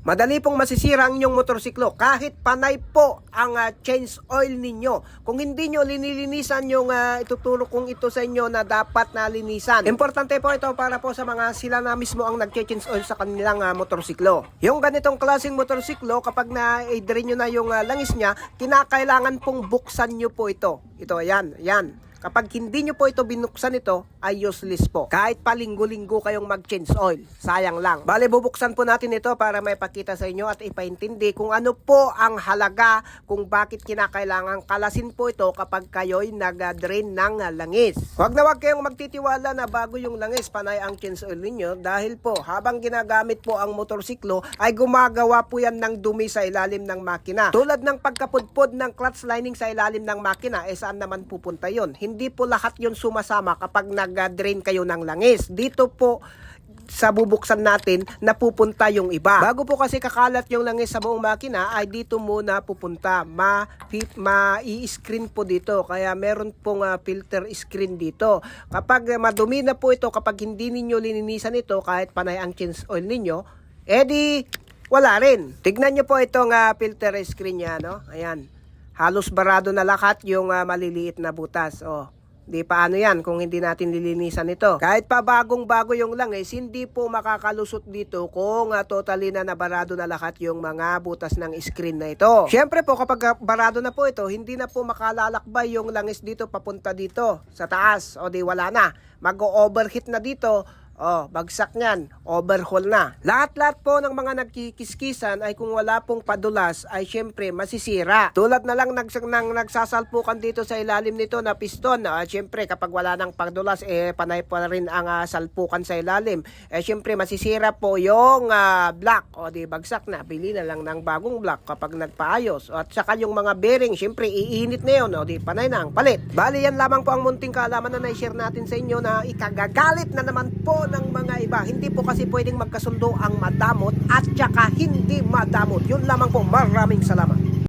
Madali pong masisira ang inyong motorsiklo kahit panay po ang change oil ninyo. Kung hindi nyo linilinisan yung ituturo kong ito sa inyo na dapat na linisan. Importante po ito para po sa mga sila na mismo ang nag-change oil sa kanilang motorsiklo. Yung ganitong klaseng motorsiklo, kapag na-drain nyo na yung langis niya, kinakailangan pong buksan nyo po ito. Ito, yan. Kapag hindi nyo po ito binuksan ito, ay useless po. Kahit pa linggo-linggo kayong mag-change oil. Sayang lang. Bale, bubuksan po natin ito para may pakita sa inyo at ipaintindi kung ano po ang halaga kung bakit kinakailangan kalasin po ito kapag kayo'y nag-drain ng langis. Huwag na huwag kayong magtitiwala na bago yung langis, panay ang change oil ninyo dahil po habang ginagamit po ang motorsiklo ay gumagawa po yan ng dumi sa ilalim ng makina. Tulad ng pagkapudpod ng clutch lining sa ilalim ng makina, saan naman pupunta yon? Hindi po lahat yon sumasama kapag nag-drain kayo ng langis. Dito po sa bubuksan natin napupunta yung iba. Bago po kasi kakalat yung langis sa buong makina ay dito muna pupunta. Ma-i-screen po dito. Kaya meron pong filter screen dito. Kapag madumi na po ito, kapag hindi ninyo lininisan ito kahit panay ang change oil ninyo, edi wala rin. Tignan nyo po itong filter screen nya, no? Ayan. Halos barado na lahat yung maliliit na butas. Oh, di paano yan kung hindi natin lilinisan ito. Kahit pa bagong-bago yung langis, hindi po makakalusot dito kung totally na nabarado na lahat yung mga butas ng screen na ito. Syempre po kapag barado na po ito, hindi na po makalalakbay yung langis dito papunta dito sa taas. O di wala na. Mag-overheat na dito. Oh, bagsak niyan, overhaul na. Lahat-lahat po ng mga nagkikiskisan ay kung wala pong padulas ay syempre masisira. Tulad na lang nagsasalpukan dito sa ilalim nito na piston. Syempre kapag wala ng padulas panay pa rin ang salpukan sa ilalim. Syempre masisira po yung block. O di bagsak na, bili na lang ng bagong block kapag nagpaayos. At saka yung mga bearing, syempre iinit na yun. O di panay na ang palit. Bali yan lamang po ang munting kaalaman na na-share natin sa inyo na ikagagalit na naman po ng mga iba. Hindi po kasi pwedeng magkasundo ang madamot at saka hindi madamot. Yun lamang po. Maraming salamat.